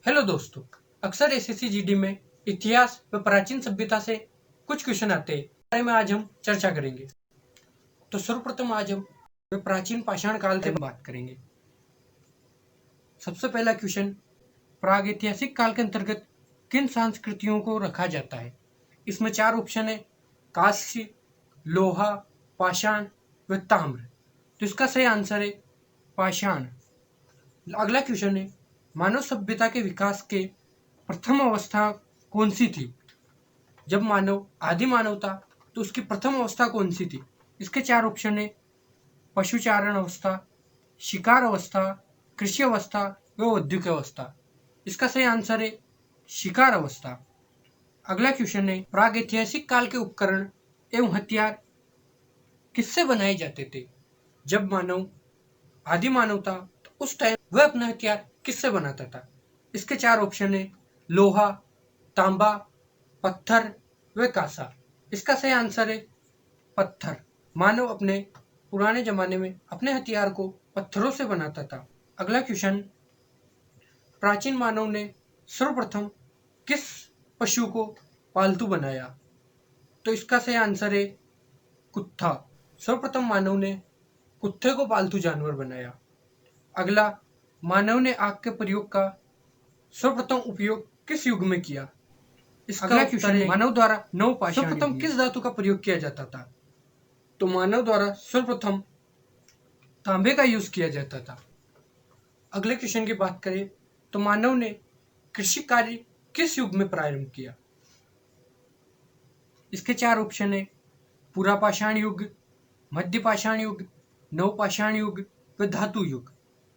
Hello दोस्तों, अक्सर SSC GD में इतिहास व प्राचीन सभ्यता से कुछ क्वेश्चन आते हैं, बारे में आज हम चर्चा करेंगे। तो सर्वप्रथम आज हम प्राचीन पाषाण काल के बात करेंगे। सबसे पहला क्वेश्चन, प्रागैतिहासिक काल के अंतर्गत किन संस्कृतियों को रखा जाता है? इसमें 4 ऑप्शन है, कांस्य, लोहा, पाषाण व ताम्र। तो इसका सही आंसर है पाषाण। अगला क्वेश्चन है, मानव सभ्यता के विकास के प्रथम अवस्था कौन सी थी? जब आदि मानव था तो उसकी प्रथम अवस्था कौन सी थी? इसके 4 ऑप्शन है, पशुचारण अवस्था, शिकार अवस्था, कृषि अवस्था व औद्योगिक अवस्था। इसका सही आंसर है शिकार अवस्था। अगला क्वेश्चन है, प्रागैतिहासिक काल के उपकरण एवं हथियार किससे बनाए जाते थे? जब आदि मानव था तो उस टाइम वह अपना हथियार किससे बनाता था? इसके 4 ऑप्शन है, लोहा, तांबा, पत्थर व कांसा। इसका सही आंसर है पत्थर। मानव अपने पुराने जमाने में अपने हथियार को पत्थरों से बनाता था। अगला क्वेश्चन, प्राचीन मानव ने सर्वप्रथम किस पशु को पालतू बनाया? तो इसका सही आंसर है कुत्ता। सर्वप्रथम मानव ने कुत्ते को पालतू जानवर बनाया। अगला, मानव ने आग के प्रयोग का सर्वप्रथम उपयोग किस युग में किया? इसका अगला क्वेश्चन है, मानव द्वारा नवपाषाण सर्वप्रथम किस धातु का प्रयोग किया जाता था? तो मानव द्वारा सर्वप्रथम तांबे का यूज किया जाता था। अगले क्वेश्चन की बात करें तो मानव ने कृषि कार्य किस युग में प्रारंभ किया? इसके 4 ऑप्शन है, पुरापाषाण युग, मध्य पाषाण युग, नवपाषाण युग व धातु युग।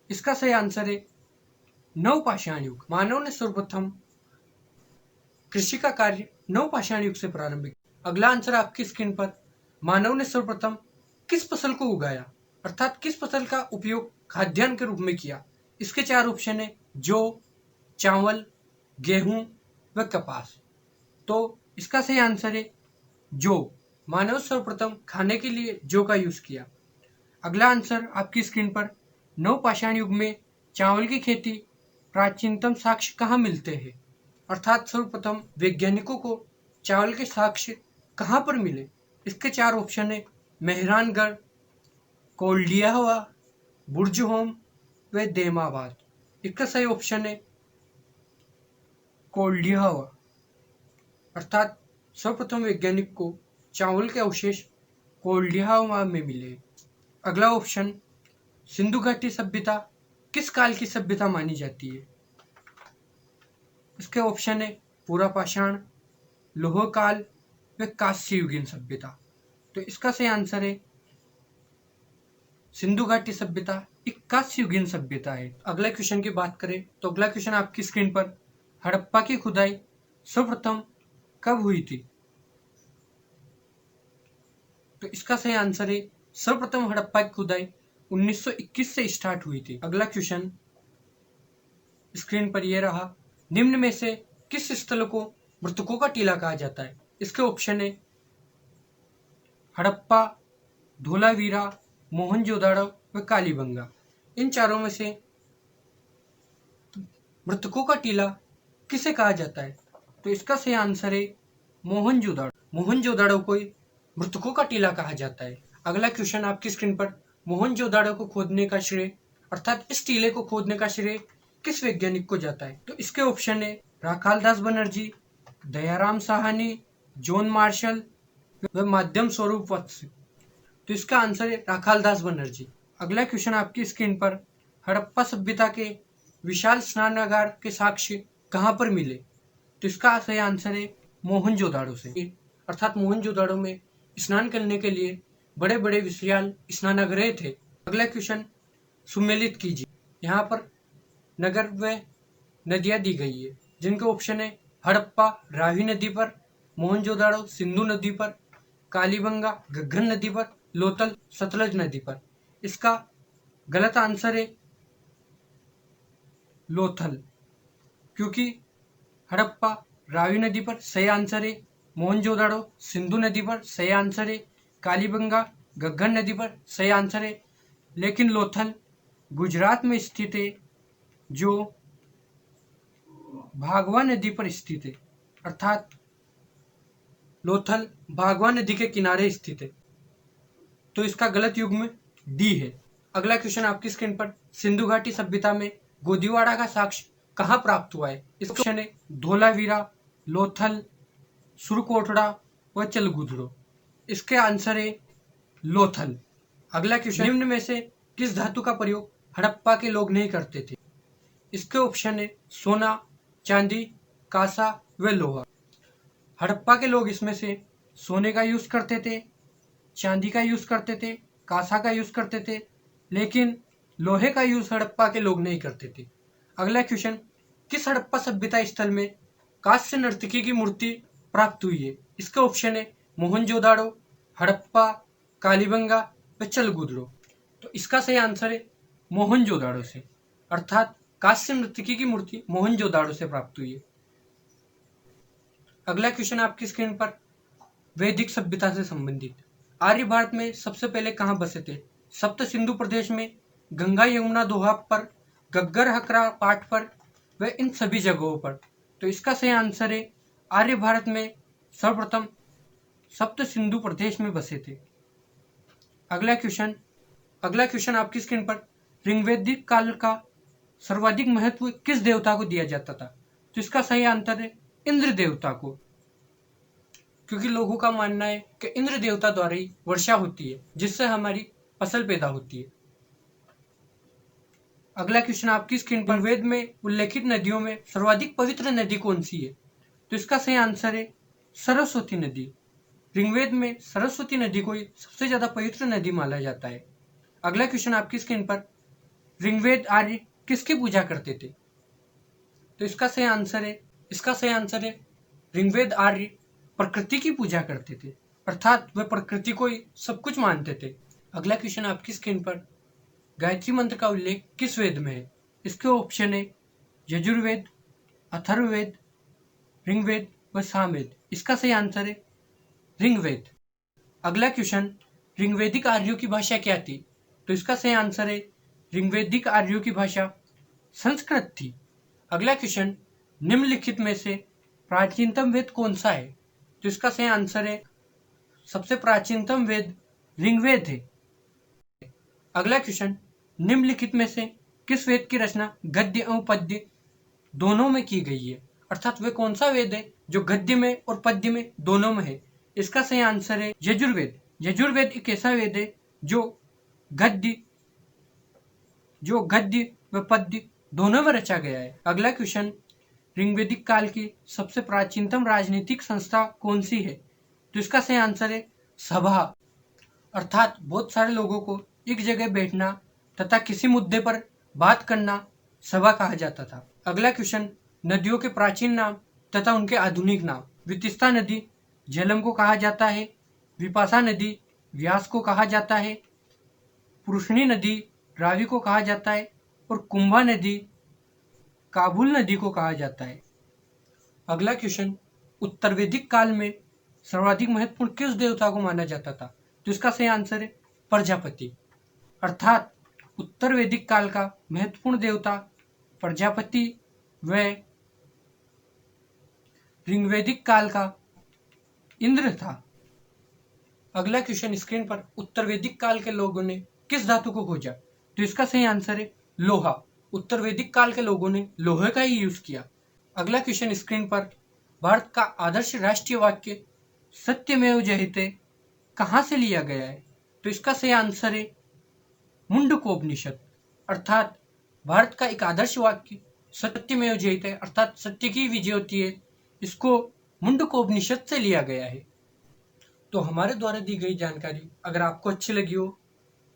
इसका सही आंसर है नवपाषाण युग। मानव ने सर्वप्रथम कृषि का कार्य नवपाषाण युग से प्रारंभ किया। अगला आंसर आपकी स्क्रीन पर, मानव ने सर्वप्रथम किस फसल को उगाया, अर्थात किस फसल का उपयोग खाद्यान्न के रूप में किया? इसके 4 ऑप्शन है, जौ, चावल, गेहूं व कपास। तो इसका सही आंसर है जौ। मानव सर्वप्रथम खाने के लिए जौ का यूज किया। अगला आंसर आपकी स्क्रीन पर, नवपाषाण युग में चावल की खेती प्राचीनतम साक्ष्य कहाँ मिलते हैं? अर्थात सर्वप्रथम वैज्ञानिकों को चावल के साक्ष्य कहाँ पर मिले? इसके 4 ऑप्शन है, मेहरानगढ़, कोल्डियावा, बुर्जहोम व देमाबाद। इसका सही ऑप्शन है कोल्डियावा। अर्थात सर्वप्रथम वैज्ञानिक को चावल के अवशेष कोल्डियावा में मिले। अगला ऑप्शन, सिंधु घाटी सभ्यता किस काल की सभ्यता मानी जाती है? इसके ऑप्शन है, पुरापाषाण, लौह काल व कांस्ययुगीन सभ्यता। तो इसका सही आंसर है सिंधु घाटी सभ्यता एक कांस्ययुगीन सभ्यता है। अगला क्वेश्चन की बात करें तो अगला क्वेश्चन आपकी स्क्रीन पर, हड़प्पा की खुदाई सर्वप्रथम कब हुई थी? तो इसका सही आंसर है सर्वप्रथम हड़प्पा की खुदाई 1921 से स्टार्ट हुई थी। अगला क्वेश्चन स्क्रीन पर यह रहा, निम्न में से किस स्थल को मृतकों का टीला कहा जाता है? इसके ऑप्शन है, हड़प्पा, धोलावीरा, मोहनजोदाड़ो व कालीबंगा। इन चारों में से मृतकों का टीला किसे कहा जाता है? तो इसका सही आंसर है मोहनजोदाड़ो। मोहनजोदाड़ो को मृतकों का टीला कहा जाता है। अगला क्वेश्चन आपकी स्क्रीन पर, मोहनजोदाड़ो को खोदने का श्रेय, अर्थात इस टीले को खोदने का श्रेय किस वैज्ञानिक को जाता है? तो इसके ऑप्शन है, राखालदास बनर्जी, दयाराम साहनी, जॉन मार्शल व माध्यम स्वरूप वत्स। तो इसका आंसर है राखालदास बनर्जी। अगला क्वेश्चन आपकी स्क्रीन पर, हड़प्पा सभ्यता के विशाल स्नानागार के साक्ष्य कहाँ पर मिले? तो इसका सही आंसर है मोहनजोदाड़ो से। अर्थात मोहनजोदाड़ो में स्नान करने के लिए बड़े बड़े विशाल स्नानागृह थे। अगला क्वेश्चन सुमेलित कीजिए। यहाँ पर नगर व नदियां दी गई है, जिनके ऑप्शन है, हड़प्पा रावी नदी पर, मोहनजोदाड़ो सिंधु नदी पर, कालीबंगा घग्गर नदी पर, लोथल सतलज नदी पर। इसका गलत आंसर है लोथल, क्योंकि हड़प्पा रावी नदी पर सही आंसर है, मोहनजोदाड़ो सिंधु नदी पर सही आंसर है, कालीबंगा घग्गर नदी पर सही आंसर है, लेकिन लोथल गुजरात में स्थित है, जो भागवा नदी पर स्थित है, अर्थात लोथल भागवा नदी के किनारे स्थित है। तो इसका गलत युग्म डी है। अगला क्वेश्चन आपकी स्क्रीन पर, सिंधु घाटी सभ्यता में गोदीवाड़ा का साक्ष्य कहाँ प्राप्त हुआ है? इसका ऑप्शन है धोलावीरा, लोथल, सुरकोटड़ा व चलगुदड़ो। इसके आंसर है लोथल। अगला क्वेश्चन, निम्न में से किस धातु का प्रयोग हड़प्पा के लोग नहीं करते थे? इसके ऑप्शन है सोना, चांदी, कांसा व लोहा। हड़प्पा के लोग इसमें से सोने का यूज करते थे, चांदी का यूज करते थे, कांसा का यूज करते थे, लेकिन लोहे का यूज हड़प्पा के लोग नहीं करते थे। अगला क्वेश्चन, किस हड़प्पा सभ्यता स्थल में कांस्य नर्तकी की मूर्ति प्राप्त हुई है? इसका ऑप्शन है मोहनजोदाड़ो, हड़प्पा, कालीबंगा व चलगुदड़ो। तो इसका सही आंसर है मोहनजोदाड़ो से, अर्थात कांस्य नर्तकी की मूर्ति मोहनजोदाड़ो से प्राप्त हुई है। अगला क्वेश्चन आपकी स्क्रीन पर, वैदिक सभ्यता से संबंधित आर्य भारत में सबसे पहले कहाँ बसे थे? सप्त सिंधु प्रदेश में, गंगा यमुना दोहा पर, गग्गर हकरा पाट पर व इन सभी जगहों पर। तो इसका सही आंसर है आर्य भारत में सर्वप्रथम सप्त सिंधु प्रदेश में बसे थे। अगला क्वेश्चन आपकी स्क्रीन पर, ऋग्वैदिक काल का सर्वाधिक महत्व किस देवता को दिया जाता था? तो इसका सही आंसर है इंद्र देवता को, क्योंकि लोगों का मानना है कि इंद्र देवता द्वारा ही वर्षा होती है, जिससे हमारी फसल पैदा होती है। अगला क्वेश्चन आपकी स्क्रीन पर, वेद में उल्लेखित नदियों में सर्वाधिक पवित्र नदी कौन सी है? तो इसका सही आंसर है सरस्वती नदी। ऋग्वेद में सरस्वती नदी को सबसे ज्यादा पवित्र नदी माना जाता है। अगला क्वेश्चन आपकी स्क्रीन पर, ऋग्वेद आर्य किसकी पूजा करते थे? तो इसका सही आंसर है ऋग्वेद आर्य प्रकृति की पूजा करते थे, अर्थात वे प्रकृति को ही सब कुछ मानते थे। अगला क्वेश्चन आपकी स्क्रीन पर, गायत्री मंत्र का उल्लेख किस वेद में है? इसके ऑप्शन है यजुर्वेद, अथर्ववेद, ऋग्वेद व सामवेद। इसका सही आंसर है ऋग्वेद। अगला क्वेश्चन, ऋग्वैदिक आर्यों की भाषा क्या थी? तो इसका सही आंसर है ऋग्वैदिक आर्यों की भाषा संस्कृत थी। अगला क्वेश्चन, निम्नलिखित में से प्राचीनतम वेद कौन सा है? तो इसका सही आंसर है सबसे प्राचीनतम वेद ऋग्वेद है। अगला क्वेश्चन, निम्नलिखित में से किस वेद की रचना गद्य एवं पद्य दोनों में की गई है? अर्थात वे कौन सा वेद है जो गद्य में और पद्य में दोनों में है? इसका सही आंसर है यजुर्वेद। यजुर्वेद एक ऐसा वेद है जो गद्य व पद्य दोनों में रचा गया है। अगला क्वेश्चन, ऋग्वैदिक काल की सबसे प्राचीनतम राजनीतिक संस्था कौन सी है? तो इसका सही आंसर है सभा, अर्थात बहुत सारे लोगों को एक जगह बैठना तथा किसी मुद्दे पर बात करना सभा कहा जाता था। अगला क्वेश्चन, नदियों के प्राचीन नाम तथा उनके आधुनिक नाम। वितस्ता नदी झेलम को कहा जाता है, विपाशा नदी व्यास को कहा जाता है, पुरुषनी नदी रावी को कहा जाता है और कुंभा नदी काबुल नदी को कहा जाता है। अगला क्वेश्चन, उत्तर वैदिक काल में सर्वाधिक महत्वपूर्ण किस देवता को माना जाता था? तो इसका सही आंसर है प्रजापति, अर्थात उत्तर वैदिक काल का महत्वपूर्ण देवता प्रजापति व ऋग्वैदिक काल का इंद्र था। अगला क्वेश्चन स्क्रीन पर, उत्तर वैदिक काल के लोगों ने किस धातु को खोजा? तो इसका सही आंसर है लोहा। उत्तर वैदिक काल के लोगों ने लोहे का ही यूज किया। अगला क्वेश्चन स्क्रीन पर, भारत का आदर्श राष्ट्रीय वाक्य सत्यमेव जयते कहां से लिया गया है? तो इसका सही आंसर है मुंडकोपनिषद, अर्थात भारत का एक आदर्श वाक्य सत्यमेव जयते अर्थात सत्य की विजय होती है, इसको मुंडकोपनिषद से लिया गया है। तो हमारे द्वारा दी गई जानकारी अगर आपको अच्छी लगी हो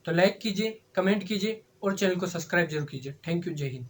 तो लाइक कीजिए, कमेंट कीजिए और चैनल को सब्सक्राइब जरूर कीजिए। थैंक यू, जय हिंद।